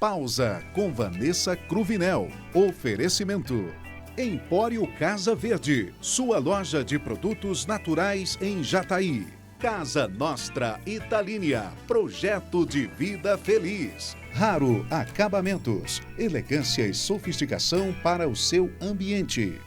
Pausa com Vanessa Cruvinel. Oferecimento. Empório Casa Verde, sua loja de produtos naturais em Jataí. Casa Nostra Italínia, projeto de vida feliz. Raro Acabamentos, elegância e sofisticação para o seu ambiente.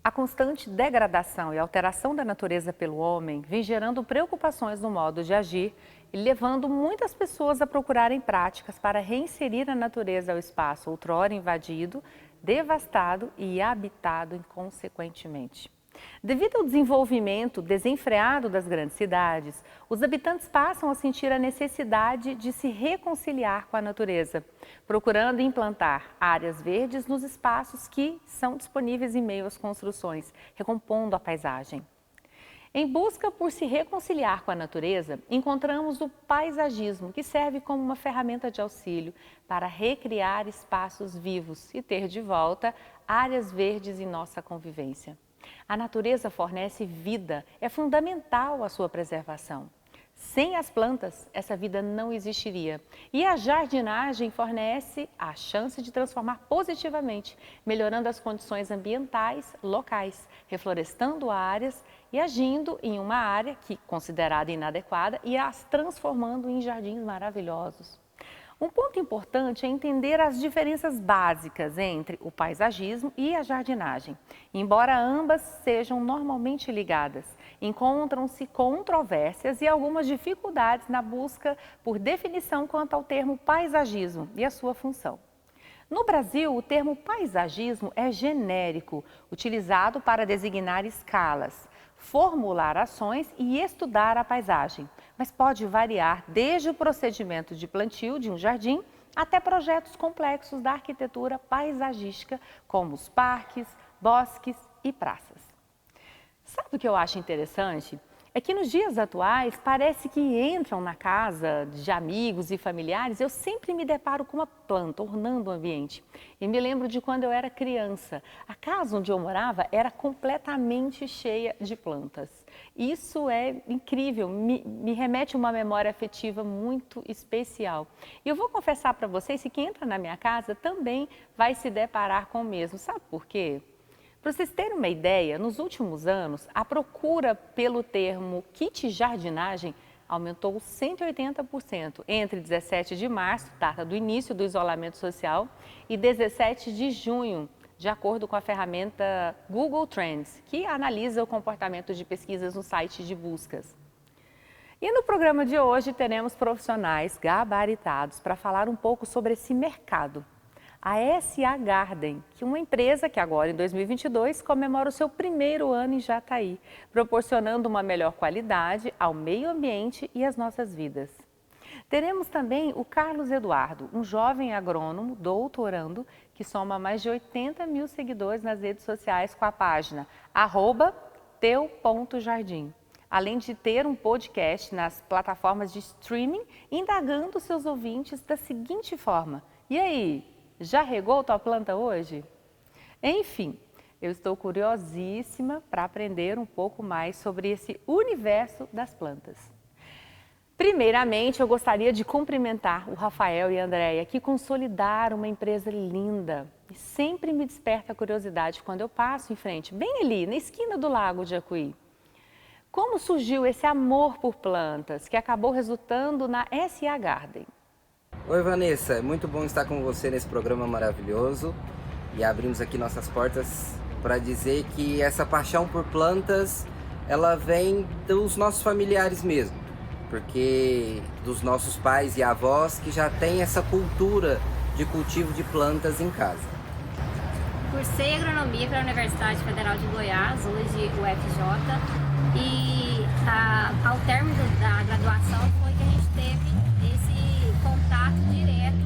A constante degradação e alteração da natureza pelo homem vem gerando preocupações no modo de agir e levando muitas pessoas a procurarem práticas para reinserir a natureza ao espaço outrora invadido, devastado e habitado inconsequentemente. Devido ao desenvolvimento desenfreado das grandes cidades, os habitantes passam a sentir a necessidade de se reconciliar com a natureza, procurando implantar áreas verdes nos espaços que são disponíveis em meio às construções, recompondo a paisagem. Em busca por se reconciliar com a natureza, encontramos o paisagismo, que serve como uma ferramenta de auxílio para recriar espaços vivos e ter de volta áreas verdes em nossa convivência. A natureza fornece vida, é fundamental a sua preservação. Sem as plantas, essa vida não existiria. E a jardinagem fornece a chance de transformar positivamente, melhorando as condições ambientais locais, reflorestando áreas e agindo em uma área que considerada inadequada e as transformando em jardins maravilhosos. Um ponto importante é entender as diferenças básicas entre o paisagismo e a jardinagem. Embora ambas sejam normalmente ligadas, encontram-se controvérsias e algumas dificuldades na busca por definição quanto ao termo paisagismo e a sua função. No Brasil, o termo paisagismo é genérico, utilizado para designar escalas, formular ações e estudar a paisagem, mas pode variar desde o procedimento de plantio de um jardim até projetos complexos da arquitetura paisagística, como os parques, bosques e praças. Sabe o que eu acho interessante? É que nos dias atuais parece que entram na casa de amigos e familiares, eu sempre me deparo com uma planta ornando o ambiente. E me lembro de quando eu era criança. A casa onde eu morava era completamente cheia de plantas. Isso é incrível, me remete a uma memória afetiva muito especial. E eu vou confessar para vocês que quem entra na minha casa também vai se deparar com o mesmo. Sabe por quê? Para vocês terem uma ideia, nos últimos anos, a procura pelo termo kit jardinagem aumentou 180% entre 17 de março, data do início do isolamento social, e 17 de junho, de acordo com a ferramenta Google Trends, que analisa o comportamento de pesquisas no site de buscas. E no programa de hoje teremos profissionais gabaritados para falar um pouco sobre esse mercado. A SA Garden, que é uma empresa que agora em 2022 comemora o seu primeiro ano em Jataí, proporcionando uma melhor qualidade ao meio ambiente e às nossas vidas. Teremos também o Carlos Eduardo, um jovem agrônomo doutorando que soma mais de 80 mil seguidores nas redes sociais com a página @teu.jardim. Além de ter um podcast nas plataformas de streaming, indagando seus ouvintes da seguinte forma: e aí? Já regou tua planta hoje? Enfim, eu estou curiosíssima para aprender um pouco mais sobre esse universo das plantas. Primeiramente, eu gostaria de cumprimentar o Rafael e a Andréia, que consolidaram uma empresa linda. E sempre me desperta a curiosidade quando eu passo em frente, bem ali, na esquina do Lago de Acuí. Como surgiu esse amor por plantas que acabou resultando na SA Garden? Oi Vanessa, é muito bom estar com você nesse programa maravilhoso e abrimos aqui nossas portas para dizer que essa paixão por plantas, ela vem dos nossos familiares mesmo, porque dos nossos pais e avós que já têm essa cultura de cultivo de plantas em casa. Cursei agronomia pela Universidade Federal de Goiás, hoje UFJ, e ao término da graduação foi que a gente teve esse contato direto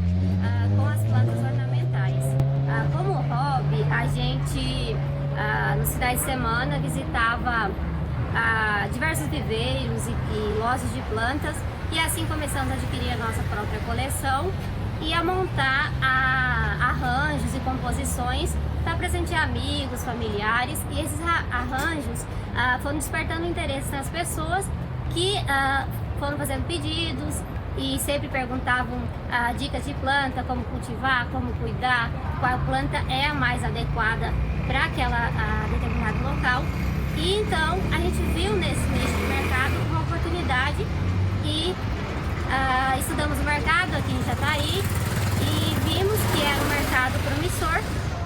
finais de semana visitava diversos viveiros e lojas de plantas, e assim começamos a adquirir a nossa própria coleção e a montar arranjos e composições para presentear amigos, familiares, e esses arranjos foram despertando interesse nas pessoas que foram fazendo pedidos e sempre perguntavam dicas de planta, como cultivar, como cuidar, qual planta é a mais adequada para aquela determinado local. E então a gente viu nesse nicho de mercado uma oportunidade e estudamos o mercado aqui em Jataí e vimos que era um mercado promissor,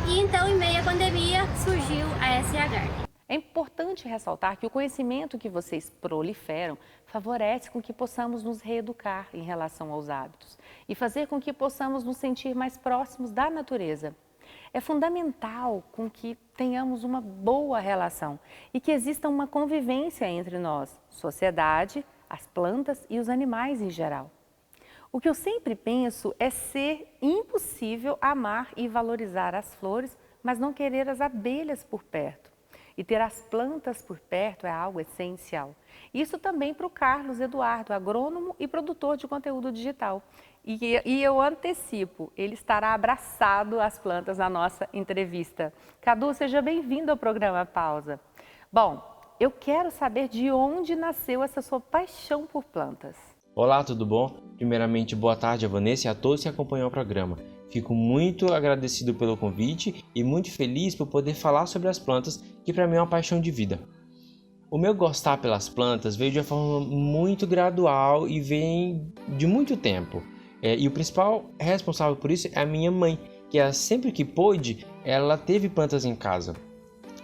e então em meio à pandemia surgiu a SA Garden. É importante ressaltar que o conhecimento que vocês proliferam favorece com que possamos nos reeducar em relação aos hábitos e fazer com que possamos nos sentir mais próximos da natureza. É fundamental com que tenhamos uma boa relação e que exista uma convivência entre nós, sociedade, as plantas e os animais em geral. O que eu sempre penso é ser impossível amar e valorizar as flores, mas não querer as abelhas por perto. E ter as plantas por perto é algo essencial. Isso também para o Carlos Eduardo, agrônomo e produtor de conteúdo digital. E eu antecipo, ele estará abraçado às plantas na nossa entrevista. Cadu, seja bem-vindo ao programa Pausa. Bom, eu quero saber de onde nasceu essa sua paixão por plantas. Olá, tudo bom? Primeiramente, boa tarde a Vanessa e a todos que acompanham o programa. Fico muito agradecido pelo convite e muito feliz por poder falar sobre as plantas, que para mim é uma paixão de vida. O meu gostar pelas plantas veio de uma forma muito gradual e vem de muito tempo. E o principal responsável por isso é a minha mãe, que sempre que pôde, ela teve plantas em casa.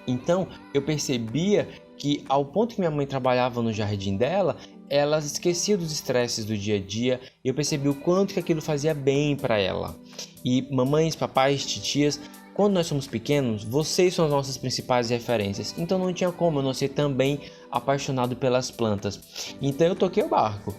Então, eu percebia que ao ponto que minha mãe trabalhava no jardim dela, ela esquecia dos estresses do dia a dia, e eu percebi o quanto que aquilo fazia bem para ela. E mamães, papais, titias, quando nós somos pequenos, vocês são as nossas principais referências. Então não tinha como eu não ser também apaixonado pelas plantas. Então eu toquei o barco.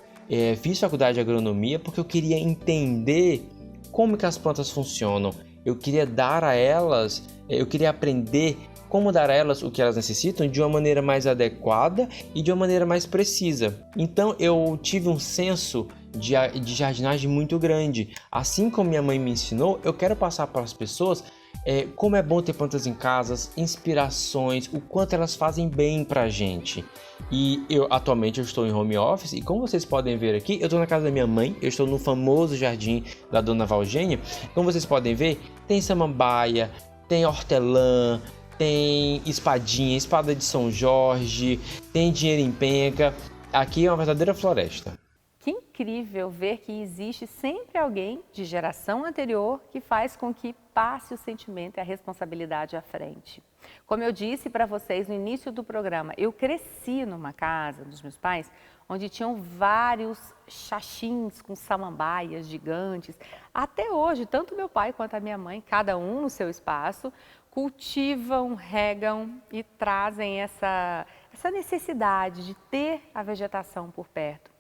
Fiz faculdade de agronomia porque eu queria entender como que as plantas funcionam. Eu queria dar a elas, eu queria aprender como dar a elas o que elas necessitam de uma maneira mais adequada e de uma maneira mais precisa. Então eu tive um senso de jardinagem muito grande. Assim como minha mãe me ensinou, eu quero passar para as pessoas como é bom ter plantas em casa, inspirações, o quanto elas fazem bem para a gente. E atualmente eu estou em home office e como vocês podem ver aqui, eu estou na casa da minha mãe, eu estou no famoso jardim da Dona Valgênia. Como vocês podem ver, tem samambaia, tem hortelã, tem espadinha, espada de São Jorge, tem dinheiro em penca. Aqui é uma verdadeira floresta. Que incrível ver que existe sempre alguém de geração anterior que faz com que passe o sentimento e a responsabilidade à frente. Como eu disse para vocês no início do programa, eu cresci numa casa dos meus pais onde tinham vários xaxins com samambaias gigantes. Até hoje, tanto meu pai quanto a minha mãe, cada um no seu espaço, cultivam, regam e trazem essa necessidade de ter a vegetação por perto.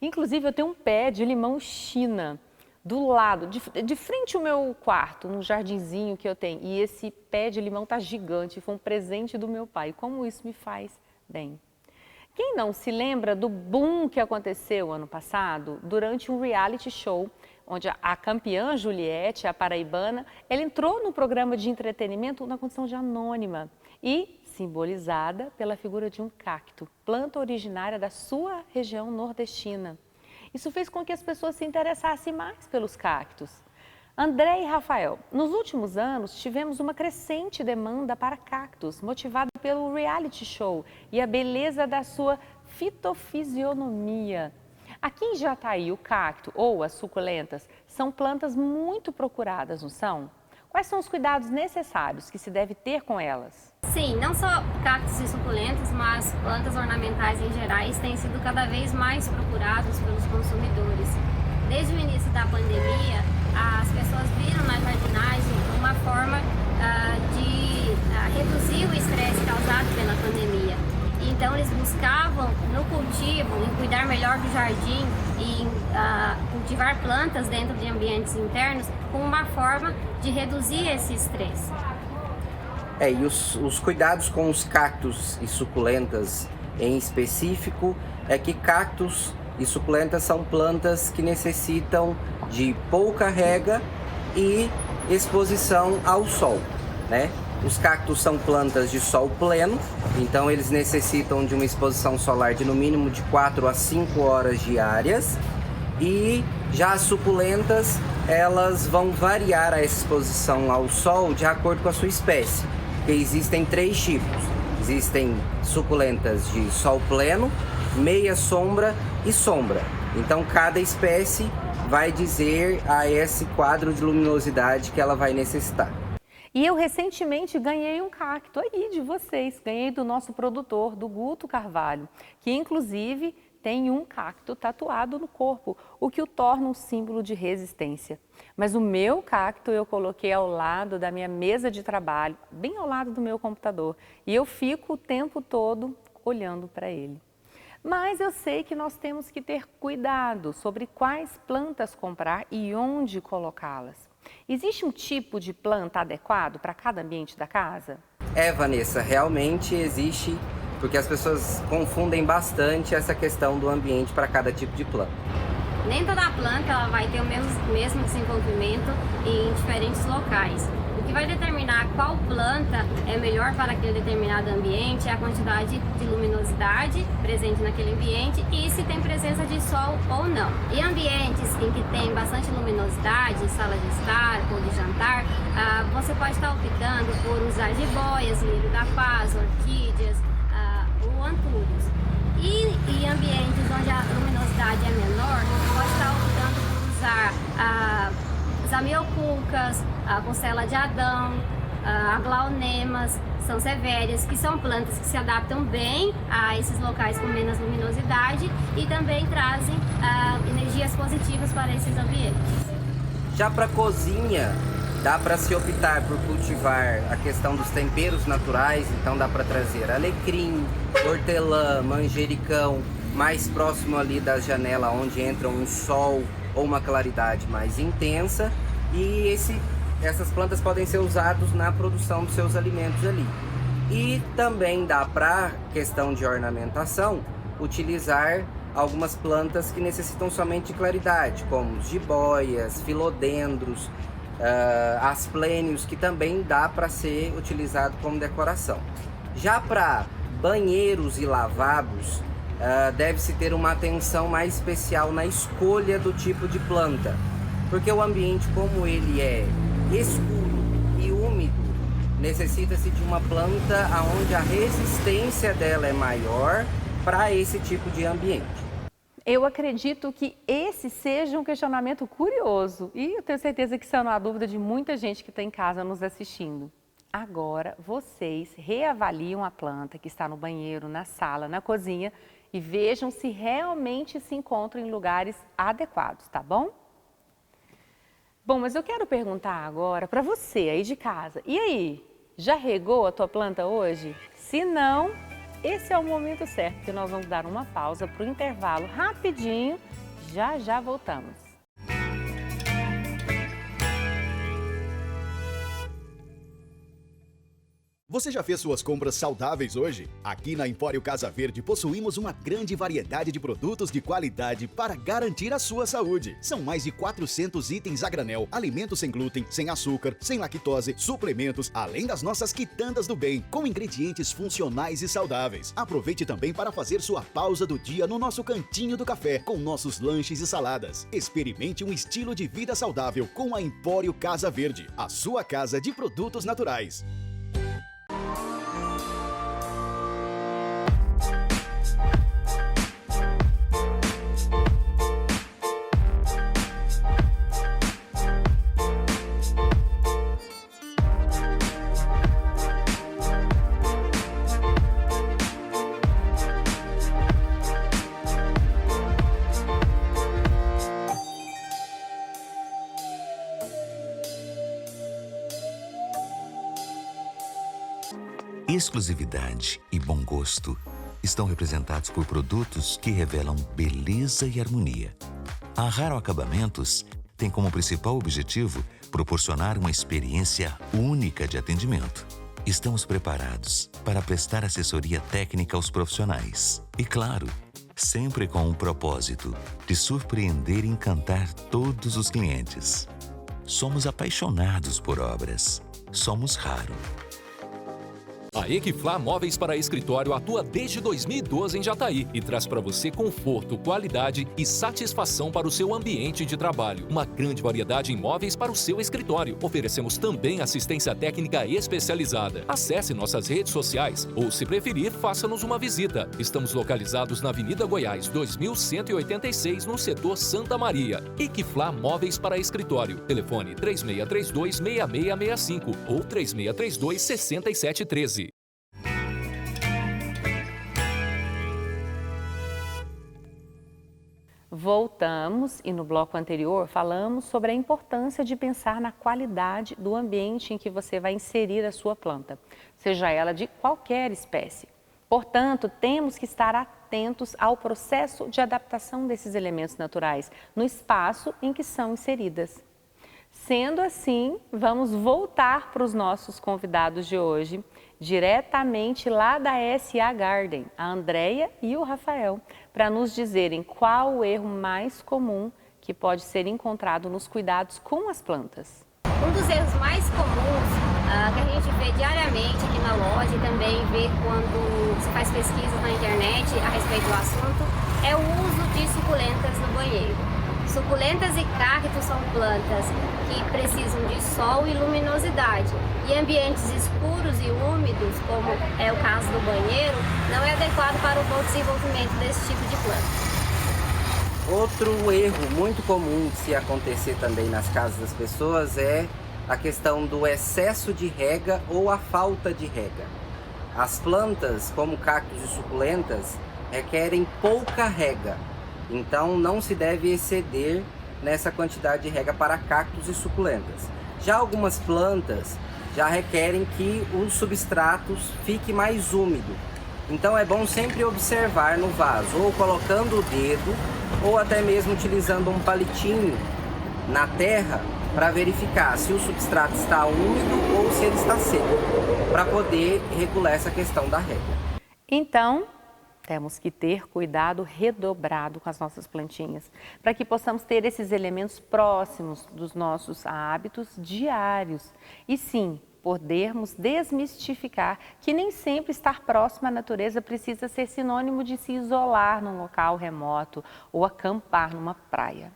Inclusive, eu tenho um pé de limão China do lado, de frente ao meu quarto, num jardinzinho que eu tenho. E esse pé de limão tá gigante, foi um presente do meu pai. Como isso me faz bem. Quem não se lembra do boom que aconteceu ano passado, durante um reality show, onde a campeã Juliette, a paraibana, ela entrou no programa de entretenimento na condição de anônima e simbolizada pela figura de um cacto, planta originária da sua região nordestina. Isso fez com que as pessoas se interessassem mais pelos cactos. André e Rafael, nos últimos anos tivemos uma crescente demanda para cactos, motivada pelo reality show e a beleza da sua fitofisionomia. Aqui em Jataí, o cacto ou as suculentas são plantas muito procuradas, não são? Quais são os cuidados necessários que se deve ter com elas? Sim, não só cactos e suculentas, mas plantas ornamentais em gerais têm sido cada vez mais procurados pelos consumidores. Desde o início da pandemia, as pessoas viram na jardinagem uma forma de reduzir o estresse causado pela pandemia. Então eles buscavam no cultivo, em cuidar melhor do jardim e em cultivar plantas dentro de ambientes internos como uma forma de reduzir esse estresse. E os cuidados com os cactos e suculentas em específico é que cactos e suculentas são plantas que necessitam de pouca rega e exposição ao sol, né? Os cactos são plantas de sol pleno, então eles necessitam de uma exposição solar de no mínimo de 4 a 5 horas diárias. E já as suculentas, elas vão variar a exposição ao sol de acordo com a sua espécie. Porque existem 3 tipos. Existem suculentas de sol pleno, meia sombra e sombra. Então cada espécie vai dizer a esse quadro de luminosidade que ela vai necessitar. E eu recentemente ganhei um cacto aí de vocês, ganhei do nosso produtor, do Guto Carvalho, que inclusive tem um cacto tatuado no corpo, o que o torna um símbolo de resistência. Mas o meu cacto eu coloquei ao lado da minha mesa de trabalho, bem ao lado do meu computador, e eu fico o tempo todo olhando para ele. Mas eu sei que nós temos que ter cuidado sobre quais plantas comprar e onde colocá-las. Existe um tipo de planta adequado para cada ambiente da casa? Vanessa, realmente existe, porque as pessoas confundem bastante essa questão do ambiente para cada tipo de planta. Nem toda planta ela vai ter o mesmo desenvolvimento em diferentes locais. O que vai determinar qual planta é melhor para aquele determinado ambiente é a quantidade de luminosidade presente naquele ambiente e se tem presença de sol ou não. Em ambientes em que tem bastante luminosidade, sala de estar ou de jantar, você pode estar optando por usar jiboias, lírio da paz, orquídeas ou antúrios. E em ambientes onde a luminosidade é menor, pode estar optando por usar zamioculcas, a constela de Adão, aglaunemas, sansevérias, que são plantas que se adaptam bem a esses locais com menos luminosidade e também trazem energias positivas para esses ambientes. Já para cozinha, dá para se optar por cultivar a questão dos temperos naturais, então dá para trazer alecrim, hortelã, manjericão, mais próximo ali da janela onde entra um sol ou uma claridade mais intensa, e essas plantas podem ser usadas na produção dos seus alimentos ali. E também dá para questão de ornamentação utilizar algumas plantas que necessitam somente de claridade, como jiboias, filodendros, asplênios, que também dá para ser utilizado como decoração. Já para banheiros e lavabos, deve-se ter uma atenção mais especial na escolha do tipo de planta, porque o ambiente, como ele é escuro e úmido, necessita-se de uma planta onde a resistência dela é maior para esse tipo de ambiente. Eu acredito que esse seja um questionamento curioso e eu tenho certeza que isso é uma dúvida de muita gente que está em casa nos assistindo. Agora, vocês reavaliam a planta que está no banheiro, na sala, na cozinha e vejam se realmente se encontra em lugares adequados, tá bom? Bom, mas eu quero perguntar agora para você aí de casa. E aí, já regou a tua planta hoje? Se não, esse é o momento certo que nós vamos dar uma pausa para o intervalo rapidinho. Já voltamos. Você já fez suas compras saudáveis hoje? Aqui na Empório Casa Verde possuímos uma grande variedade de produtos de qualidade para garantir a sua saúde. São mais de 400 itens a granel, alimentos sem glúten, sem açúcar, sem lactose, suplementos, além das nossas quitandas do bem, com ingredientes funcionais e saudáveis. Aproveite também para fazer sua pausa do dia no nosso cantinho do café, com nossos lanches e saladas. Experimente um estilo de vida saudável com a Empório Casa Verde, a sua casa de produtos naturais. Exclusividade e bom gosto estão representados por produtos que revelam beleza e harmonia. A Raro Acabamentos tem como principal objetivo proporcionar uma experiência única de atendimento. Estamos preparados para prestar assessoria técnica aos profissionais. E claro, sempre com um propósito de surpreender e encantar todos os clientes. Somos apaixonados por obras. Somos Raro. A Equifla Móveis para Escritório atua desde 2012 em Jataí e traz para você conforto, qualidade e satisfação para o seu ambiente de trabalho. Uma grande variedade em móveis para o seu escritório. Oferecemos também assistência técnica especializada. Acesse nossas redes sociais ou, se preferir, faça-nos uma visita. Estamos localizados na Avenida Goiás, 2186, no setor Santa Maria. Equifla Móveis para Escritório. Telefone 3632-6665 ou 3632-6713. Voltamos e no bloco anterior falamos sobre a importância de pensar na qualidade do ambiente em que você vai inserir a sua planta, seja ela de qualquer espécie. Portanto, temos que estar atentos ao processo de adaptação desses elementos naturais no espaço em que são inseridas. Sendo assim, vamos voltar para os nossos convidados de hoje, diretamente lá da SA Garden, a Andréia e o Rafael, para nos dizerem qual o erro mais comum que pode ser encontrado nos cuidados com as plantas. Um dos erros mais comuns que a gente vê diariamente aqui na loja e também vê quando você faz pesquisas na internet a respeito do assunto é o uso de suculentas no banheiro. Suculentas e cactos são plantas que precisam de sol e luminosidade. E ambientes escuros e úmidos, como é o caso do banheiro, não é adequado para o bom desenvolvimento desse tipo de planta. Outro erro muito comum de se acontecer também nas casas das pessoas é a questão do excesso de rega ou a falta de rega. As plantas, como cactos e suculentas, requerem pouca rega. Então não se deve exceder nessa quantidade de rega para cactos e suculentas. Já algumas plantas já requerem que os substratos fique mais úmido. Então é bom sempre observar no vaso, ou colocando o dedo, ou até mesmo utilizando um palitinho na terra para verificar se o substrato está úmido ou se ele está seco, para poder regular essa questão da rega. Então, temos que ter cuidado redobrado com as nossas plantinhas, para que possamos ter esses elementos próximos dos nossos hábitos diários. E sim, podermos desmistificar que nem sempre estar próximo à natureza precisa ser sinônimo de se isolar num local remoto ou acampar numa praia.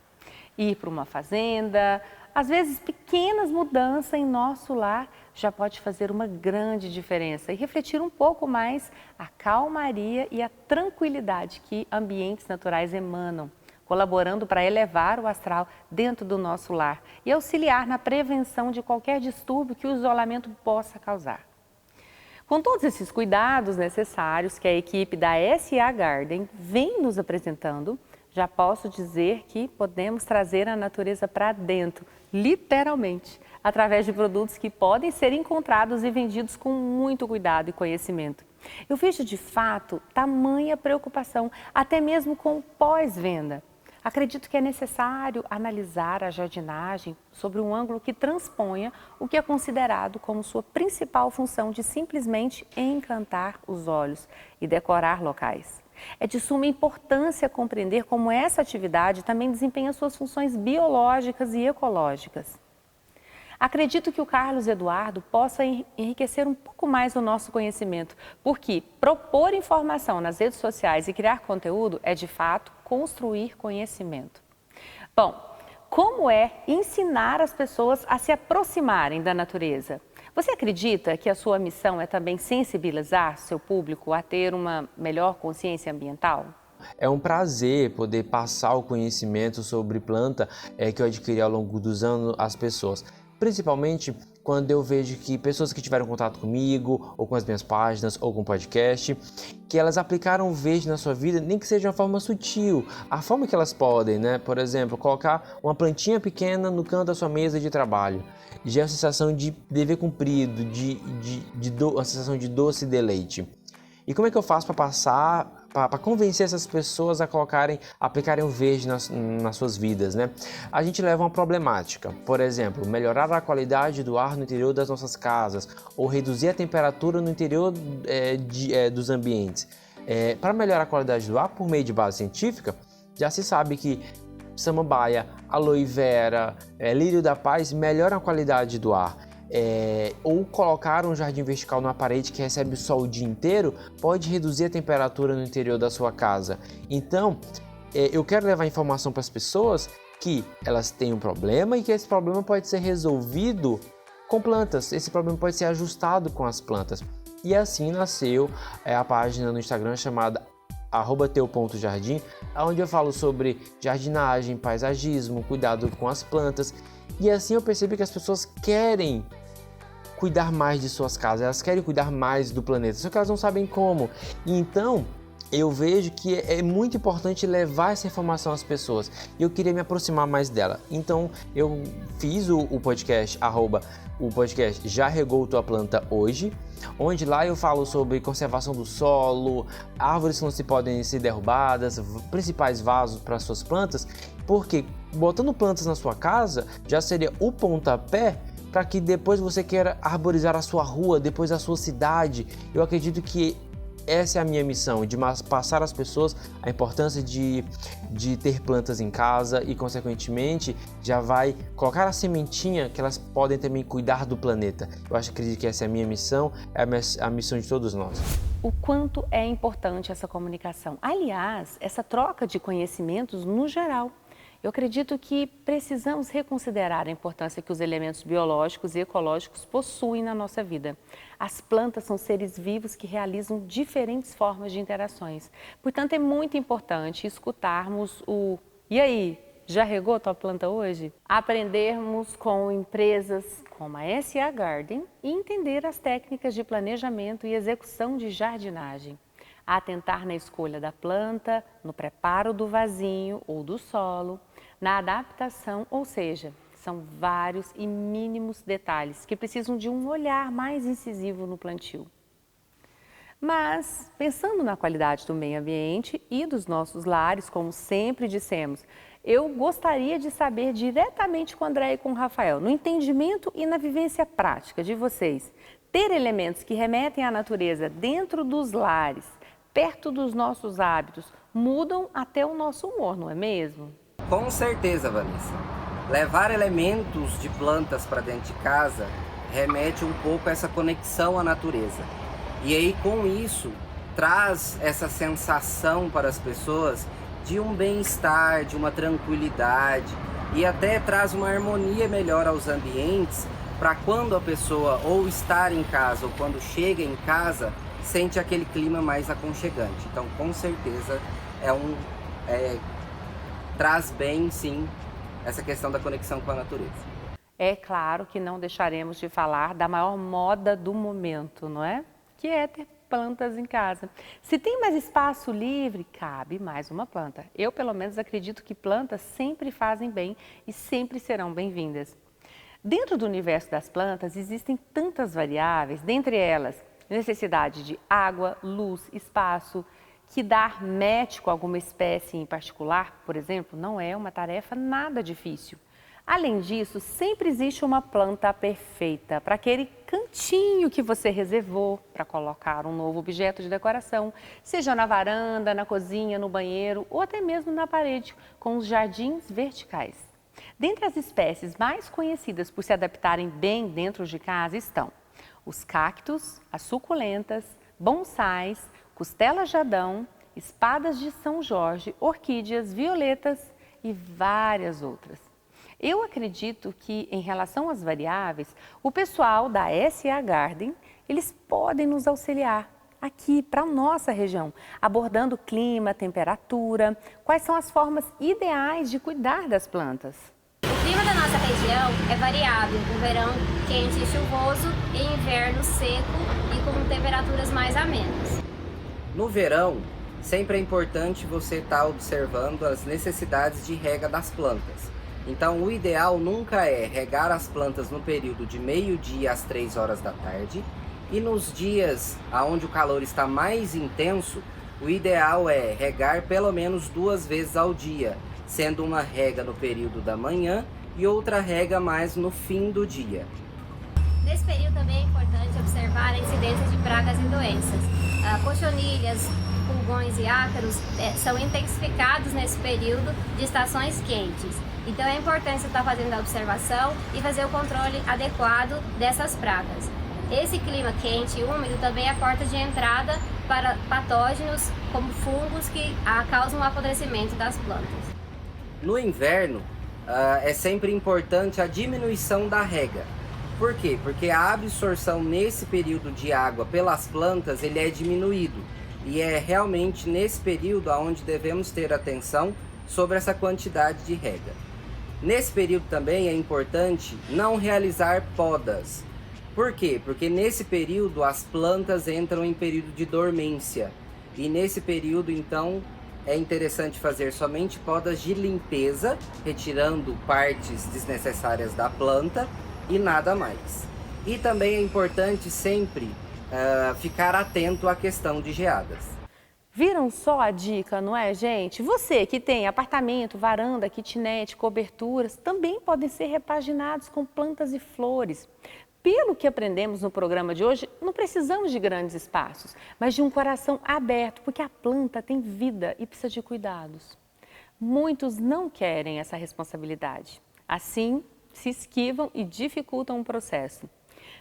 Ir para uma fazenda, às vezes pequenas mudanças em nosso lar já pode fazer uma grande diferença e refletir um pouco mais a calmaria e a tranquilidade que ambientes naturais emanam, colaborando para elevar o astral dentro do nosso lar e auxiliar na prevenção de qualquer distúrbio que o isolamento possa causar. Com todos esses cuidados necessários que a equipe da SA Garden vem nos apresentando, já posso dizer que podemos trazer a natureza para dentro, literalmente, através de produtos que podem ser encontrados e vendidos com muito cuidado e conhecimento. Eu vejo de fato tamanha preocupação, até mesmo com o pós-venda. Acredito que é necessário analisar a jardinagem sobre um ângulo que transponha o que é considerado como sua principal função de simplesmente encantar os olhos e decorar locais. É de suma importância compreender como essa atividade também desempenha suas funções biológicas e ecológicas. Acredito que o Carlos Eduardo possa enriquecer um pouco mais o nosso conhecimento, porque propor informação nas redes sociais e criar conteúdo é, de fato, construir conhecimento. Bom, como é ensinar as pessoas a se aproximarem da natureza? Você acredita que a sua missão é também sensibilizar seu público a ter uma melhor consciência ambiental? É um prazer poder passar o conhecimento sobre planta que eu adquiri ao longo dos anos às pessoas. Principalmente quando eu vejo que pessoas que tiveram contato comigo, ou com as minhas páginas, ou com o podcast, que elas aplicaram o verde na sua vida, nem que seja de uma forma sutil, a forma que elas podem, né? Por exemplo, colocar uma plantinha pequena no canto da sua mesa de trabalho. Já é a sensação de dever cumprido, a sensação de doce deleite. E como é que eu faço para passar convencer essas pessoas a aplicarem o verde nas suas vidas, né? A gente leva uma problemática, por exemplo, melhorar a qualidade do ar no interior das nossas casas ou reduzir a temperatura no interior dos ambientes. Para melhorar a qualidade do ar por meio de base científica, já se sabe que samambaia, aloe vera, lírio da paz melhoram a qualidade do ar. Ou colocar um jardim vertical numa parede que recebe o sol o dia inteiro pode reduzir a temperatura no interior da sua casa. Então, eu quero levar informação para as pessoas que elas têm um problema e que esse problema pode ser resolvido com plantas. Esse problema pode ser ajustado com as plantas. E assim nasceu a página no Instagram chamada @teu.jardim, onde eu falo sobre jardinagem, paisagismo, cuidado com as plantas. E assim eu percebi que as pessoas querem cuidar mais de suas casas, elas querem cuidar mais do planeta, só que elas não sabem como. E então eu vejo que é muito importante levar essa informação às pessoas e eu queria me aproximar mais dela. Então eu fiz o podcast Já Regou Tua Planta Hoje, onde lá eu falo sobre conservação do solo, árvores que não se podem ser derrubadas, principais vasos para suas plantas, porque botando plantas na sua casa já seria o pontapé para que depois você queira arborizar a sua rua, depois a sua cidade. Eu acredito que essa é a minha missão, de passar às pessoas a importância de ter plantas em casa e, consequentemente, já vai colocar a sementinha que elas podem também cuidar do planeta. Acredito que essa é a minha missão, é a missão de todos nós. O quanto é importante essa comunicação. Aliás, essa troca de conhecimentos no geral. Eu acredito que precisamos reconsiderar a importância que os elementos biológicos e ecológicos possuem na nossa vida. As plantas são seres vivos que realizam diferentes formas de interações. Portanto, é muito importante escutarmos o "E aí, já regou tua planta hoje?" Aprendermos com empresas como a SA Garden e entender as técnicas de planejamento e execução de jardinagem. Atentar na escolha da planta, no preparo do vasinho ou do solo, na adaptação, ou seja, são vários e mínimos detalhes que precisam de um olhar mais incisivo no plantio. Mas, pensando na qualidade do meio ambiente e dos nossos lares, como sempre dissemos, eu gostaria de saber diretamente com o André e com o Rafael, no entendimento e na vivência prática de vocês, ter elementos que remetem à natureza dentro dos lares, perto dos nossos hábitos, mudam até o nosso humor, não é mesmo? Com certeza, Vanessa. Levar elementos de plantas para dentro de casa remete um pouco a essa conexão à natureza. E aí, com isso, traz essa sensação para as pessoas de um bem-estar, de uma tranquilidade e até traz uma harmonia melhor aos ambientes para quando a pessoa ou estar em casa ou quando chega em casa, sente aquele clima mais aconchegante. Então, com certeza, traz bem, sim, essa questão da conexão com a natureza. É claro que não deixaremos de falar da maior moda do momento, não é? Que é ter plantas em casa. Se tem mais espaço livre, cabe mais uma planta. Eu, pelo menos, acredito que plantas sempre fazem bem e sempre serão bem-vindas. Dentro do universo das plantas, existem tantas variáveis, dentre elas, necessidade de água, luz, espaço, que dar match com alguma espécie em particular, por exemplo, não é uma tarefa nada difícil. Além disso, sempre existe uma planta perfeita para aquele cantinho que você reservou para colocar um novo objeto de decoração, seja na varanda, na cozinha, no banheiro ou até mesmo na parede, com os jardins verticais. Dentre as espécies mais conhecidas por se adaptarem bem dentro de casa estão os cactos, as suculentas, bonsais, costelas de Adão, espadas de São Jorge, orquídeas, violetas e várias outras. Eu acredito que, em relação às variáveis, o pessoal da SA Garden, eles podem nos auxiliar aqui para a nossa região, abordando clima, temperatura, quais são as formas ideais de cuidar das plantas. O clima da nossa região é variável, com verão quente e chuvoso e inverno seco e com temperaturas mais amenas. No verão, sempre é importante você estar observando as necessidades de rega das plantas. Então, o ideal nunca é regar as plantas no período de meio-dia às 3 horas da tarde e nos dias onde o calor está mais intenso, o ideal é regar pelo menos 2 vezes ao dia, sendo uma rega no período da manhã e outra rega mais no fim do dia. Nesse período também é importante observar a incidência de pragas e doenças. Cochonilhas, pulgões e ácaros são intensificados nesse período de estações quentes. Então é importante você estar fazendo a observação e fazer o controle adequado dessas pragas. Esse clima quente e úmido também é a porta de entrada para patógenos como fungos que causam o apodrecimento das plantas. No inverno, é sempre importante a diminuição da rega. Por quê? Porque a absorção nesse período de água pelas plantas ele é diminuído. E é realmente nesse período onde devemos ter atenção sobre essa quantidade de rega. Nesse período também é importante não realizar podas. Por quê? Porque nesse período as plantas entram em período de dormência. E nesse período, então, é interessante fazer somente podas de limpeza, retirando partes desnecessárias da planta e nada mais. E também é importante sempre ficar atento à questão de geadas. Viram só a dica, não é, gente? Você que tem apartamento, varanda, kitnet, coberturas, também podem ser repaginados com plantas e flores. Pelo que aprendemos no programa de hoje, não precisamos de grandes espaços, mas de um coração aberto, porque a planta tem vida e precisa de cuidados. Muitos não querem essa responsabilidade. Assim, se esquivam e dificultam o processo.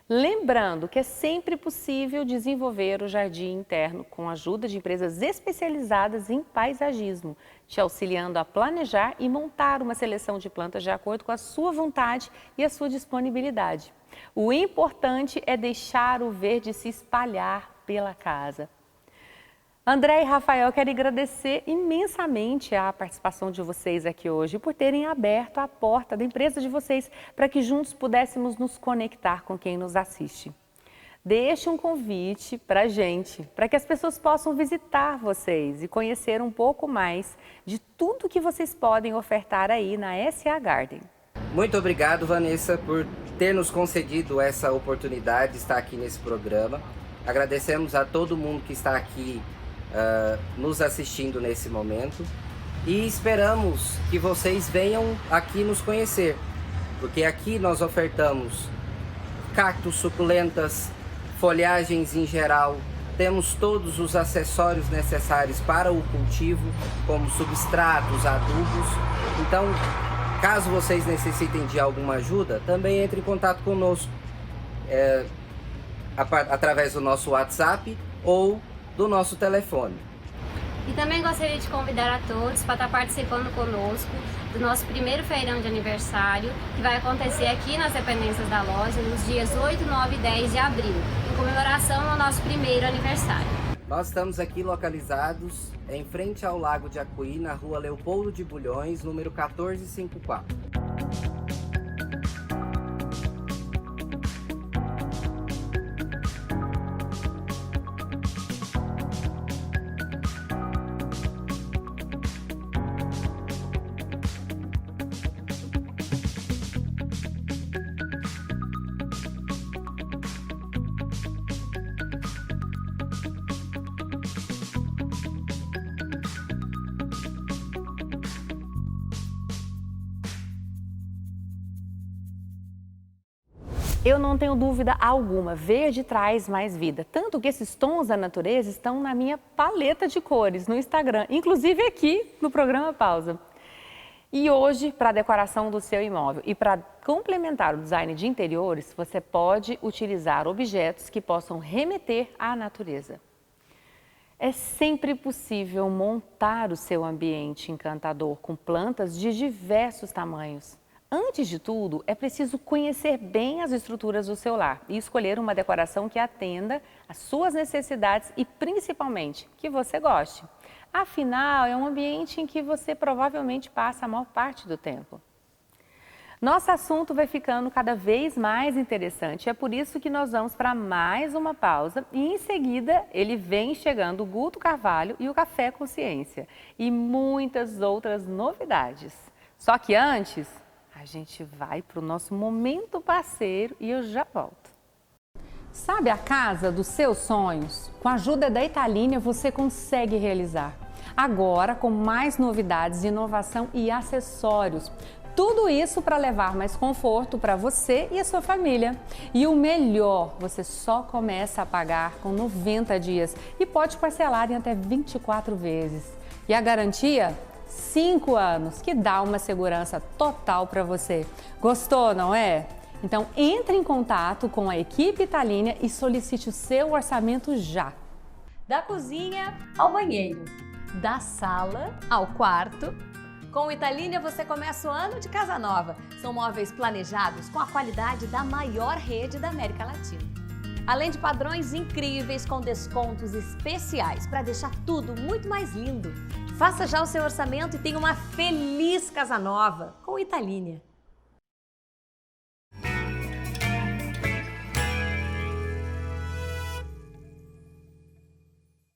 Lembrando que é sempre possível desenvolver o jardim interno com a ajuda de empresas especializadas em paisagismo, te auxiliando a planejar e montar uma seleção de plantas de acordo com a sua vontade e a sua disponibilidade. O importante é deixar o verde se espalhar pela casa. André e Rafael, quero agradecer imensamente a participação de vocês aqui hoje por terem aberto a porta da empresa de vocês para que juntos pudéssemos nos conectar com quem nos assiste. Deixe um convite para a gente, para que as pessoas possam visitar vocês e conhecer um pouco mais de tudo que vocês podem ofertar aí na SA Garden. Muito obrigado, Vanessa, por ter nos concedido essa oportunidade de estar aqui nesse programa. Agradecemos a todo mundo que está aqui nos assistindo nesse momento e esperamos que vocês venham aqui nos conhecer, porque aqui nós ofertamos cactos, suculentas, folhagens em geral, temos todos os acessórios necessários para o cultivo, como substratos, adubos. Então, caso vocês necessitem de alguma ajuda, também entre em contato conosco através do nosso WhatsApp ou do nosso telefone. E também gostaria de convidar a todos para estar participando conosco do nosso primeiro feirão de aniversário, que vai acontecer aqui nas dependências da loja nos dias 8, 9 e 10 de abril, em comemoração ao nosso primeiro aniversário. Nós estamos aqui localizados em frente ao Lago de Acuí, na rua Leopoldo de Bulhões, número 1454. Eu não tenho dúvida alguma, verde traz mais vida. Tanto que esses tons da natureza estão na minha paleta de cores no Instagram, inclusive aqui no programa Pausa. E hoje, para a decoração do seu imóvel e para complementar o design de interiores, você pode utilizar objetos que possam remeter à natureza. É sempre possível montar o seu ambiente encantador com plantas de diversos tamanhos. Antes de tudo, é preciso conhecer bem as estruturas do seu lar e escolher uma decoração que atenda às suas necessidades e, principalmente, que você goste. Afinal, é um ambiente em que você provavelmente passa a maior parte do tempo. Nosso assunto vai ficando cada vez mais interessante, é por isso que nós vamos para mais uma pausa e em seguida ele vem chegando o Guto Carvalho e o Café Consciência e muitas outras novidades. Só que antes, a gente vai para o nosso momento parceiro e eu já volto. Sabe a casa dos seus sonhos? Com a ajuda da Italínia você consegue realizar. Agora com mais novidades, inovação e acessórios. Tudo isso para levar mais conforto para você e a sua família. E o melhor, você só começa a pagar com 90 dias e pode parcelar em até 24 vezes. E a garantia? 5 anos, que dá uma segurança total para você. Gostou, não é? Então entre em contato com a equipe Italínia e solicite o seu orçamento já. Da cozinha ao banheiro, da sala ao quarto. Com o Italínia você começa o ano de casa nova. São móveis planejados com a qualidade da maior rede da América Latina. Além de padrões incríveis com descontos especiais para deixar tudo muito mais lindo. Faça já o seu orçamento e tenha uma feliz casa nova com o Italínia.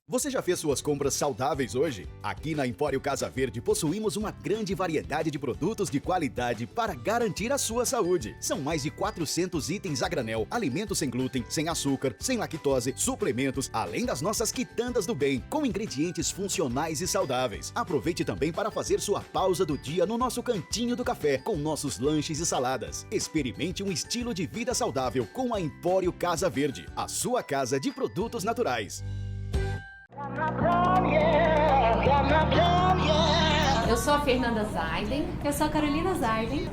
Você já fez suas compras saudáveis hoje? Aqui na Empório Casa Verde possuímos uma grande variedade de produtos de qualidade para garantir a sua saúde. São mais de 400 itens a granel, alimentos sem glúten, sem açúcar, sem lactose, suplementos, além das nossas quitandas do bem, com ingredientes funcionais e saudáveis. Aproveite também para fazer sua pausa do dia no nosso cantinho do café, com nossos lanches e saladas. Experimente um estilo de vida saudável com a Empório Casa Verde, a sua casa de produtos naturais. Eu sou a Fernanda Zaiden. Eu sou a Carolina Zaiden.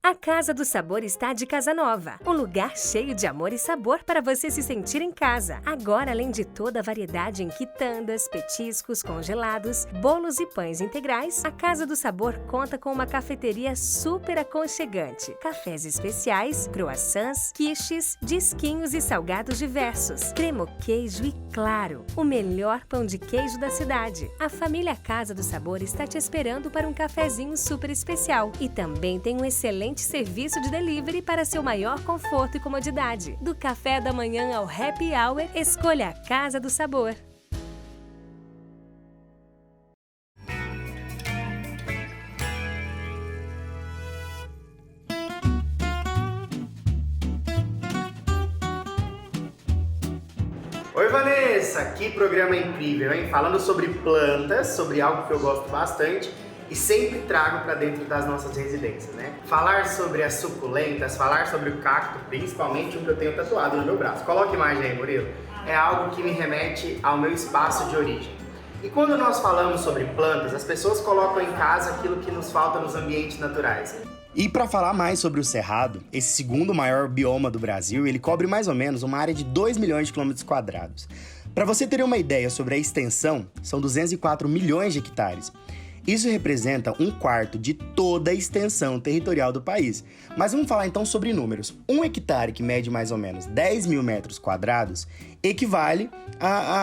A Casa do Sabor está de casa nova. Um lugar cheio de amor e sabor para você se sentir em casa. Agora, além de toda a variedade em quitandas, petiscos, congelados, bolos e pães integrais, a Casa do Sabor conta com uma cafeteria super aconchegante. Cafés especiais, croissants, quiches, disquinhos e salgados diversos. Cremo queijo e claro, o melhor pão de queijo da cidade. A família Casa do Sabor está te esperando para um cafezinho super especial. E também tem um excelente serviço de delivery para seu maior conforto e comodidade. Do café da manhã ao happy hour, escolha a Casa do Sabor. Oi Vanessa, que programa incrível, hein? Falando sobre plantas, sobre algo que eu gosto bastante e sempre trago para dentro das nossas residências, né? Falar sobre as suculentas, falar sobre o cacto, principalmente um que eu tenho tatuado no meu braço. Coloca a imagem aí, Murilo. É algo que me remete ao meu espaço de origem. E quando nós falamos sobre plantas, as pessoas colocam em casa aquilo que nos falta nos ambientes naturais. E para falar mais sobre o Cerrado, esse segundo maior bioma do Brasil, ele cobre mais ou menos uma área de 2 milhões de quilômetros quadrados. Para você ter uma ideia sobre a extensão, são 204 milhões de hectares. Isso representa 1/4 de toda a extensão territorial do país. Mas vamos falar então sobre números. 1 hectare, que mede mais ou menos 10 mil metros quadrados, equivale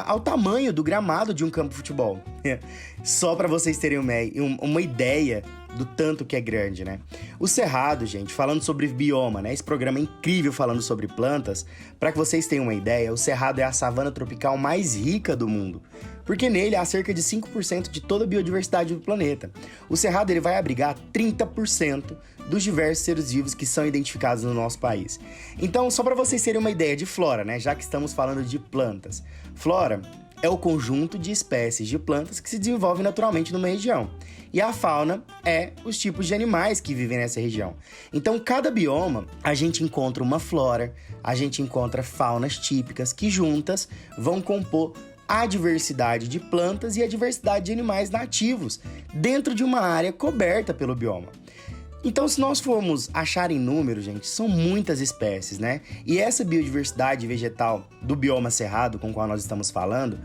ao tamanho do gramado de um campo de futebol. Só para vocês terem uma ideia do tanto que é grande, né? O Cerrado, gente, falando sobre bioma, né? Esse programa é incrível falando sobre plantas. Para que vocês tenham uma ideia, o Cerrado é a savana tropical mais rica do mundo. porque nele há cerca de 5% de toda a biodiversidade do planeta. O cerrado ele vai abrigar 30% dos diversos seres vivos que são identificados no nosso país. Então, só para vocês terem uma ideia de flora, né, já que estamos falando de plantas. Flora é o conjunto de espécies de plantas que se desenvolvem naturalmente numa região. E a fauna é os tipos de animais que vivem nessa região. Então, cada bioma, a gente encontra uma flora, a gente encontra faunas típicas que juntas vão compor a diversidade de plantas e a diversidade de animais nativos dentro de uma área coberta pelo bioma. Então, se nós formos achar em número, gente, são muitas espécies, né? E essa biodiversidade vegetal do bioma cerrado, com o qual nós estamos falando,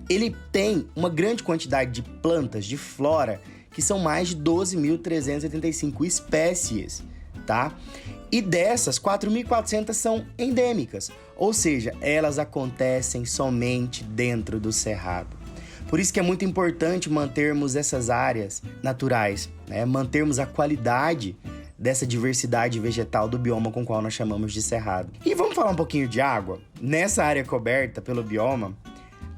ele tem uma grande quantidade de plantas, de flora, que são mais de 12.385 espécies, tá? E dessas, 4.400 são endêmicas, ou seja, elas acontecem somente dentro do cerrado. Por isso que é muito importante mantermos essas áreas naturais, né? Mantermos a qualidade dessa diversidade vegetal do bioma com o qual nós chamamos de cerrado. E vamos falar um pouquinho de água? Nessa área coberta pelo bioma,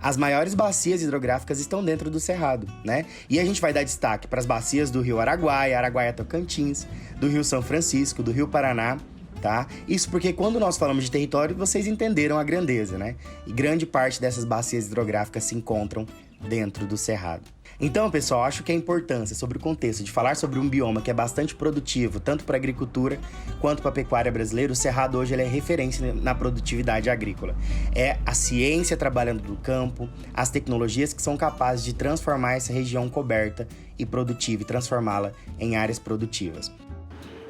as maiores bacias hidrográficas estão dentro do cerrado, né? E a gente vai dar destaque para as bacias do Rio Araguaia, Araguaia-Tocantins, do Rio São Francisco, do Rio Paraná, tá? Isso porque quando nós falamos de território, vocês entenderam a grandeza, né? E grande parte dessas bacias hidrográficas se encontram dentro do cerrado. Então, pessoal, acho que a importância sobre o contexto de falar sobre um bioma que é bastante produtivo, tanto para a agricultura quanto para a pecuária brasileira, o cerrado hoje ele é referência na produtividade agrícola. É a ciência trabalhando no campo, as tecnologias que são capazes de transformar essa região coberta e produtiva e transformá-la em áreas produtivas.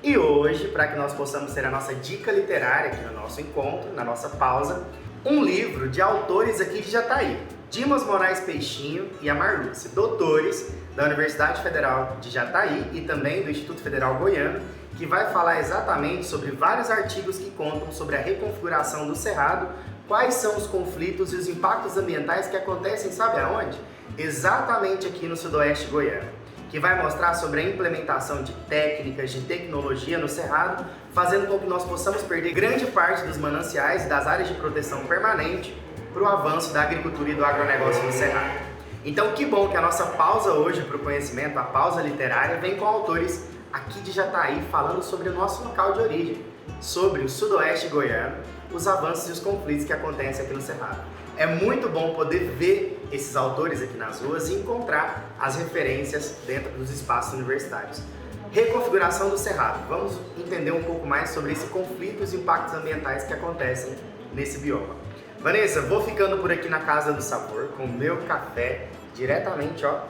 E hoje, para que nós possamos ter a nossa dica literária aqui no nosso encontro, na nossa pausa, um livro de autores aqui de Jataí. Dimas Moraes Peixinho e Amar Lúcia, doutores da Universidade Federal de Jataí e também do Instituto Federal Goiano, que vai falar exatamente sobre vários artigos que contam sobre a reconfiguração do cerrado, quais são os conflitos e os impactos ambientais que acontecem, sabe aonde? Exatamente aqui no sudoeste goiano, que vai mostrar sobre a implementação de técnicas, de tecnologia no cerrado, fazendo com que nós possamos perder grande parte dos mananciais e das áreas de proteção permanente para o avanço da agricultura e do agronegócio no cerrado. Então, que bom que a nossa pausa hoje para o conhecimento, a pausa literária, vem com autores aqui de Jataí falando sobre o nosso local de origem, sobre o sudoeste goiano, os avanços e os conflitos que acontecem aqui no cerrado. É muito bom poder ver esses autores aqui nas ruas e encontrar as referências dentro dos espaços universitários. Reconfiguração do cerrado. Vamos entender um pouco mais sobre esse conflito e os impactos ambientais que acontecem nesse bioma. Vanessa, vou ficando por aqui na Casa do Sabor com o meu café diretamente, ó,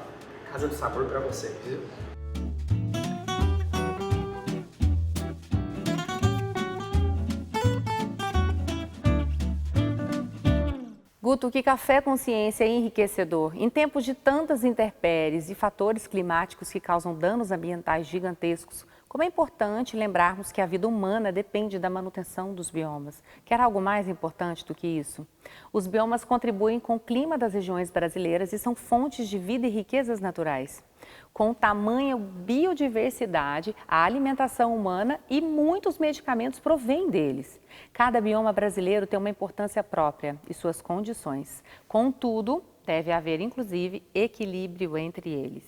Casa do Sabor para você, viu? Guto, que café consciência é enriquecedor. Em tempos de tantas intempéries e fatores climáticos que causam danos ambientais gigantescos, como é importante lembrarmos que a vida humana depende da manutenção dos biomas. Quer algo mais importante do que isso? Os biomas contribuem com o clima das regiões brasileiras e são fontes de vida e riquezas naturais. Com tamanha biodiversidade, a alimentação humana e muitos medicamentos provêm deles. Cada bioma brasileiro tem uma importância própria e suas condições. Contudo, deve haver, inclusive, equilíbrio entre eles.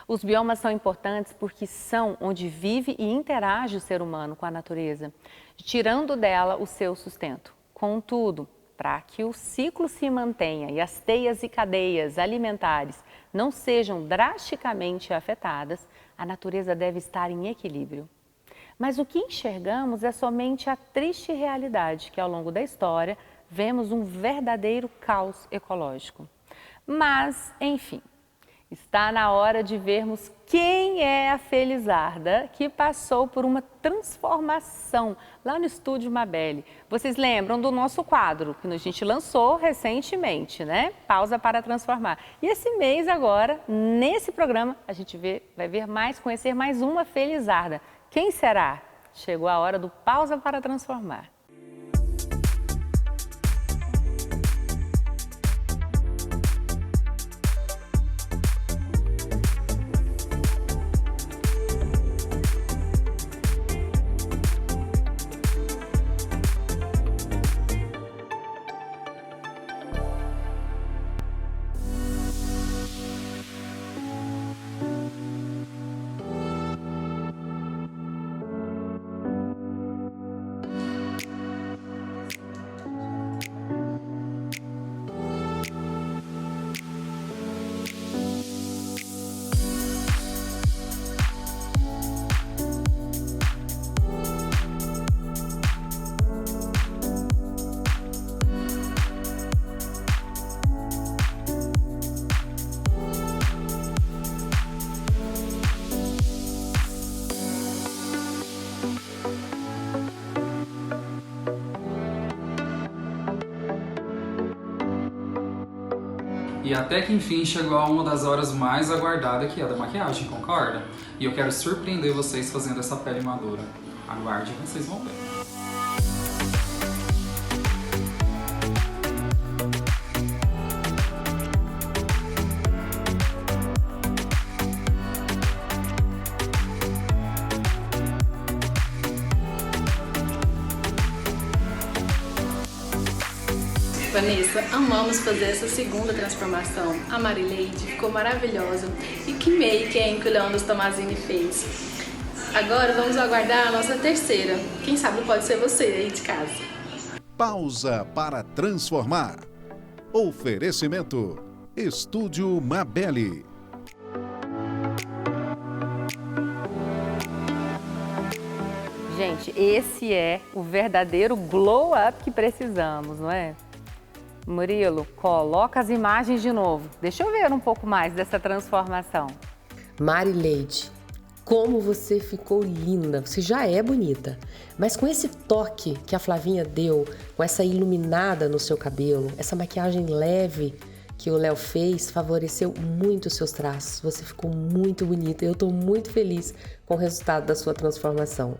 Os biomas são importantes porque são onde vive e interage o ser humano com a natureza, tirando dela o seu sustento. Contudo, para que o ciclo se mantenha e as teias e cadeias alimentares não sejam drasticamente afetadas, a natureza deve estar em equilíbrio. Mas o que enxergamos é somente a triste realidade que, ao longo da história, vemos um verdadeiro caos ecológico. Mas, enfim, está na hora de vermos quem é a Felizarda que passou por uma transformação lá no Estúdio Mabel. Vocês lembram do nosso quadro que a gente lançou recentemente, né? Pausa para Transformar. E esse mês agora, nesse programa, a gente vai ver mais, conhecer mais uma Felizarda. Quem será? Chegou a hora do Pausa para Transformar. E até que enfim chegou a uma das horas mais aguardadas, que é a da maquiagem, concorda? E eu quero surpreender vocês fazendo essa pele madura. Aguarde, vocês vão ver. Vanessa, amamos fazer essa segunda transformação. A Marileide ficou maravilhosa. E que make, hein, que o Leandro Tomazini fez. Agora vamos aguardar a nossa terceira. Quem sabe pode ser você aí de casa. Pausa para transformar. Oferecimento: Estúdio Mabelli. Gente, esse é o verdadeiro glow up que precisamos, não é? Murilo, coloca as imagens de novo. Deixa eu ver um pouco mais dessa transformação. Marileide, como você ficou linda. Você já é bonita, mas com esse toque que a Flavinha deu, com essa iluminada no seu cabelo, essa maquiagem leve que o Léo fez, favoreceu muito os seus traços. Você ficou muito bonita e eu estou muito feliz com o resultado da sua transformação.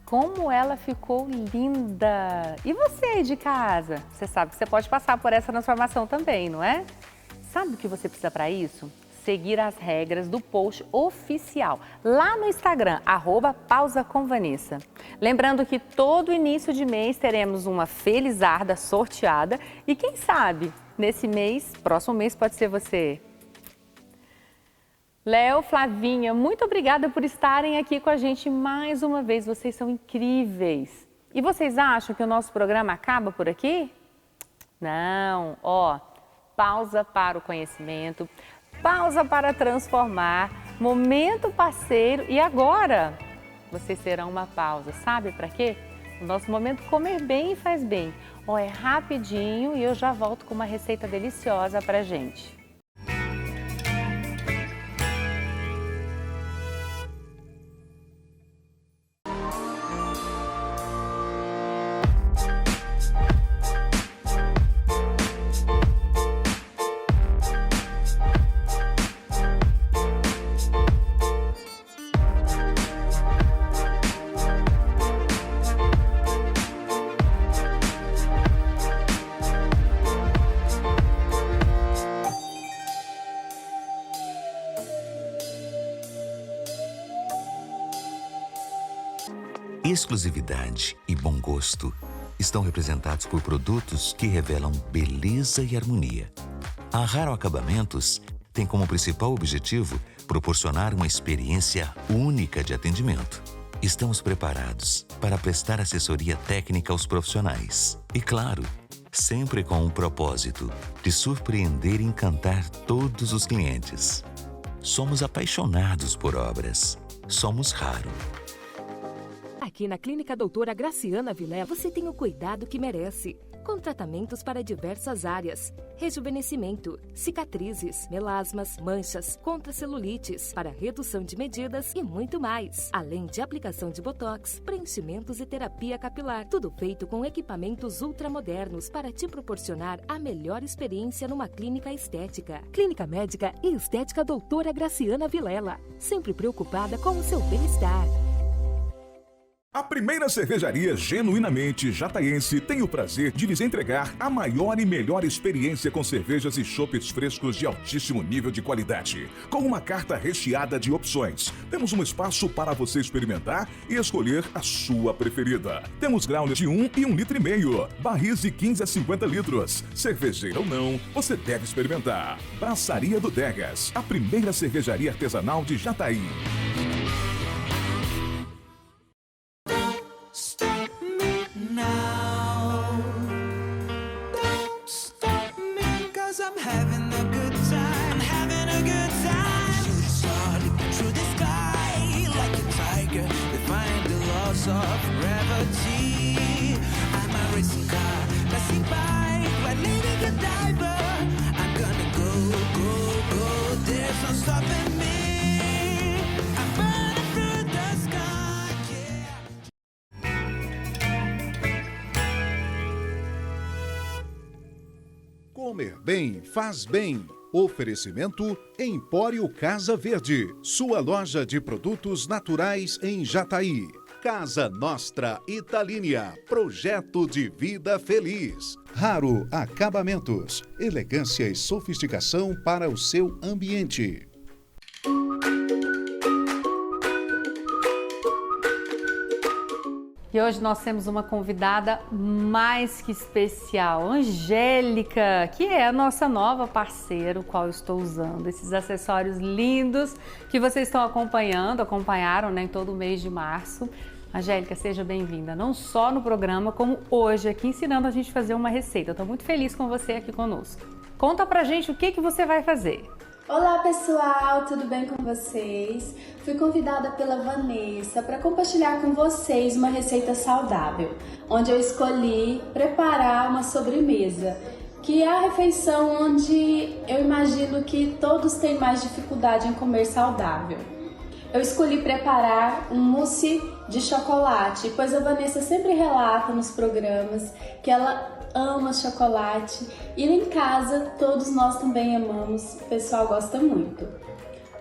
Como ela ficou linda! E você aí de casa? Você sabe que você pode passar por essa transformação também, não é? Sabe o que você precisa para isso? Seguir as regras do post oficial lá no Instagram, @pausacomvanessa. Lembrando que todo início de mês teremos uma felizarda sorteada e quem sabe nesse mês, próximo mês pode ser você. Léo, Flavinha, muito obrigada por estarem aqui com a gente mais uma vez. Vocês são incríveis. E vocês acham que o nosso programa acaba por aqui? Não, ó, pausa para o conhecimento, pausa para transformar, momento parceiro e agora vocês terão uma pausa. Sabe para quê? O nosso momento comer bem faz bem. Ó, é rapidinho e eu já volto com uma receita deliciosa pra gente. Exclusividade e bom gosto estão representados por produtos que revelam beleza e harmonia. A Raro Acabamentos tem como principal objetivo proporcionar uma experiência única de atendimento. Estamos preparados para prestar assessoria técnica aos profissionais. E claro, sempre com o propósito de surpreender e encantar todos os clientes. Somos apaixonados por obras. Somos Raro. Aqui na Clínica Doutora Graciana Vilela, você tem o cuidado que merece. Com tratamentos para diversas áreas. Rejuvenescimento, cicatrizes, melasmas, manchas, contra celulites, para redução de medidas e muito mais. Além de aplicação de botox, preenchimentos e terapia capilar. Tudo feito com equipamentos ultramodernos para te proporcionar a melhor experiência numa clínica estética. Clínica Médica e Estética Doutora Graciana Vilela. Sempre preocupada com o seu bem-estar. A primeira cervejaria genuinamente jataiense tem o prazer de lhes entregar a maior e melhor experiência com cervejas e chopes frescos de altíssimo nível de qualidade. Com uma carta recheada de opções, temos um espaço para você experimentar e escolher a sua preferida. Temos growlers de 1 e 1,5 litro, barris de 15 a 50 litros. Cervejeira ou não, você deve experimentar. Braçaria do Degas, a primeira cervejaria artesanal de Jataí. Comer bem faz bem. Oferecimento Empório Casa Verde, sua loja de produtos naturais em Jataí. Casa Nostra Italínia, projeto de vida feliz. Raro Acabamentos, elegância e sofisticação para o seu ambiente. E hoje nós temos uma convidada mais que especial, Angélica, que é a nossa nova parceira, o qual eu estou usando esses acessórios lindos que vocês estão acompanharam, né, em todo o mês de março. Angélica, seja bem-vinda, não só no programa, como hoje aqui ensinando a gente a fazer uma receita. Eu estou muito feliz com você aqui conosco. Conta pra gente o que você vai fazer. Olá pessoal, tudo bem com vocês? Fui convidada pela Vanessa para compartilhar com vocês uma receita saudável, onde eu escolhi preparar uma sobremesa, que é a refeição onde eu imagino que todos têm mais dificuldade em comer saudável. Eu escolhi preparar um mousse de chocolate, pois a Vanessa sempre relata nos programas que ela ama chocolate e em casa todos nós também amamos, o pessoal gosta muito.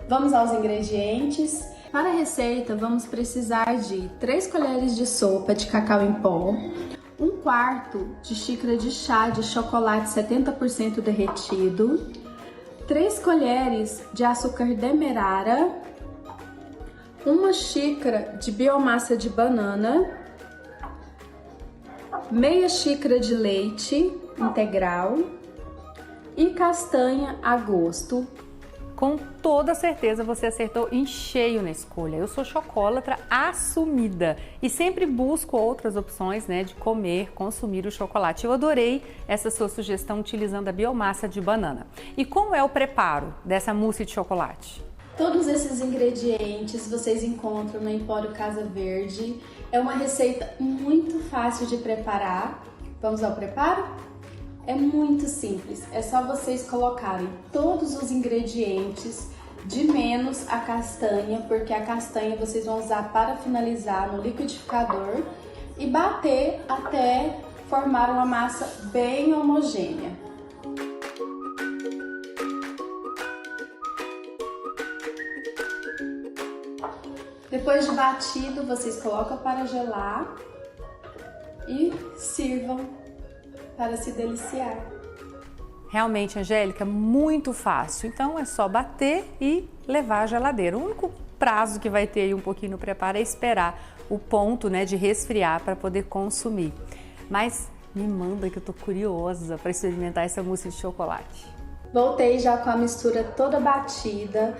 Vamos aos ingredientes. Para a receita vamos precisar de 3 colheres de sopa de cacau em pó, 1/4 de xícara de chá de chocolate 70% derretido, 3 colheres de açúcar demerara, 1 xícara de biomassa de banana, meia xícara de leite integral e castanha a gosto. Com toda certeza você acertou em cheio na escolha. Eu sou chocolatra assumida e sempre busco outras opções, né, de comer, consumir o chocolate. Eu adorei essa sua sugestão utilizando a biomassa de banana. E como é o preparo dessa mousse de chocolate? Todos esses ingredientes vocês encontram no Empório Casa Verde. É uma receita muito fácil de preparar. Vamos ao preparo? É muito simples, é só vocês colocarem todos os ingredientes, de menos a castanha, porque a castanha vocês vão usar para finalizar no liquidificador e bater até formar uma massa bem homogênea. Depois de batido, vocês colocam para gelar e sirvam para se deliciar. Realmente, Angélica, muito fácil. Então é só bater e levar à geladeira. O único prazo que vai ter aí um pouquinho no preparo é esperar o ponto, né, de resfriar para poder consumir. Mas me manda que eu tô curiosa para experimentar essa mousse de chocolate. Voltei já com a mistura toda batida.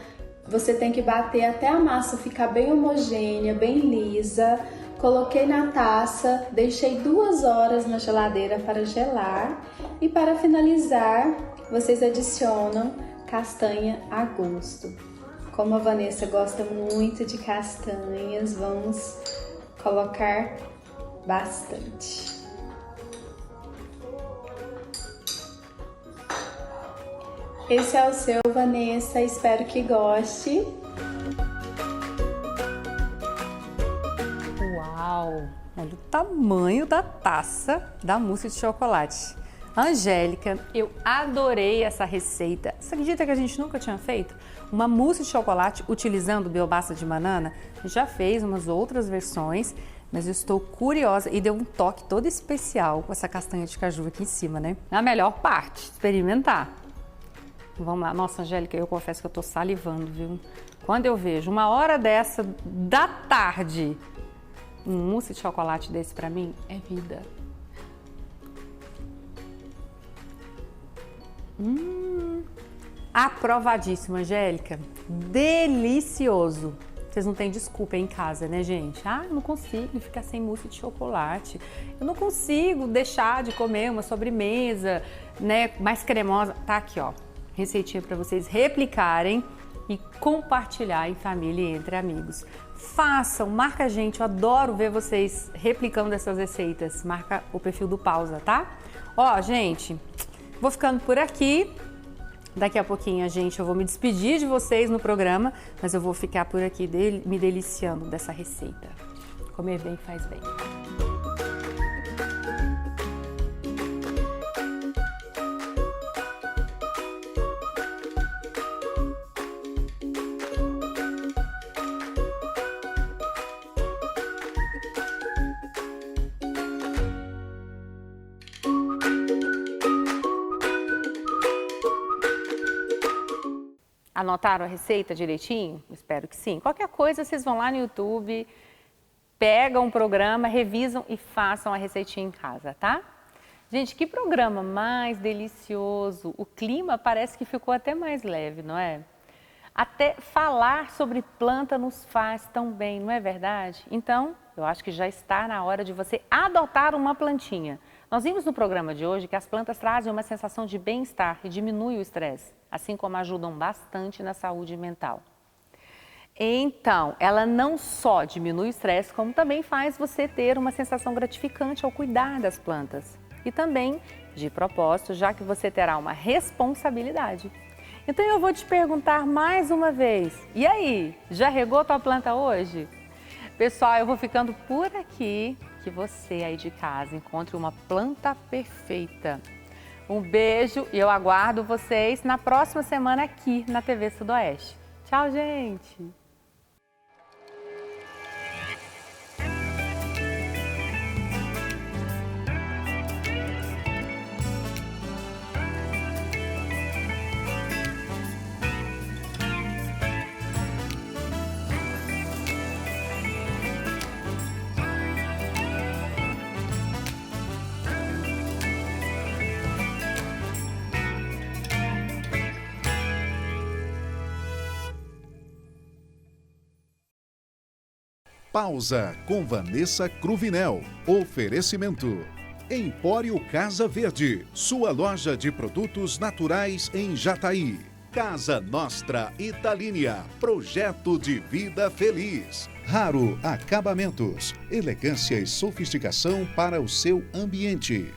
Você tem que bater até a massa ficar bem homogênea, bem lisa. Coloquei na taça, deixei 2 horas na geladeira para gelar e para finalizar, vocês adicionam castanha a gosto. Como a Vanessa gosta muito de castanhas, vamos colocar bastante. Esse é o seu, Vanessa, espero que goste. Uau! Olha o tamanho da taça da mousse de chocolate. Angélica, eu adorei essa receita. Você acredita que a gente nunca tinha feito uma mousse de chocolate utilizando biomassa de banana? Já fez umas outras versões, mas eu estou curiosa e deu um toque todo especial com essa castanha de caju aqui em cima, né? A melhor parte, experimentar. Vamos lá. Nossa, Angélica, eu confesso que eu tô salivando, viu? Quando eu vejo 1h da tarde, um mousse de chocolate desse pra mim é vida. Aprovadíssimo, Angélica. Delicioso. Vocês não têm desculpa em casa, né, gente? Ah, eu não consigo ficar sem mousse de chocolate. Eu não consigo deixar de comer uma sobremesa, né, mais cremosa. Tá aqui, ó. Receitinha para vocês replicarem e compartilhar em família e entre amigos. Façam, marca a gente, eu adoro ver vocês replicando essas receitas. Marca o perfil do Pausa, tá? Ó, gente, vou ficando por aqui. Daqui a pouquinho, eu vou me despedir de vocês no programa, mas eu vou ficar por aqui me deliciando dessa receita. Comer bem faz bem. Anotaram a receita direitinho? Espero que sim. Qualquer coisa, vocês vão lá no YouTube, pegam um programa, revisam e façam a receitinha em casa, tá? Gente, que programa mais delicioso. O clima parece que ficou até mais leve, não é? Até falar sobre planta nos faz tão bem, não é verdade? Então, eu acho que já está na hora de você adotar uma plantinha. Nós vimos no programa de hoje que as plantas trazem uma sensação de bem-estar e diminuem o estresse, assim como ajudam bastante na saúde mental. Então, ela não só diminui o estresse, como também faz você ter uma sensação gratificante ao cuidar das plantas. E também, de propósito, já que você terá uma responsabilidade. Então eu vou te perguntar mais uma vez, e aí, já regou tua planta hoje? Pessoal, eu vou ficando por aqui, que você aí de casa encontre uma planta perfeita. Um beijo e eu aguardo vocês na próxima semana aqui na TV Sudoeste. Tchau, gente! Pausa com Vanessa Cruvinel. Oferecimento. Empório Casa Verde, sua loja de produtos naturais em Jataí. Casa Nostra Italínia, projeto de vida feliz. Raro Acabamentos, elegância e sofisticação para o seu ambiente.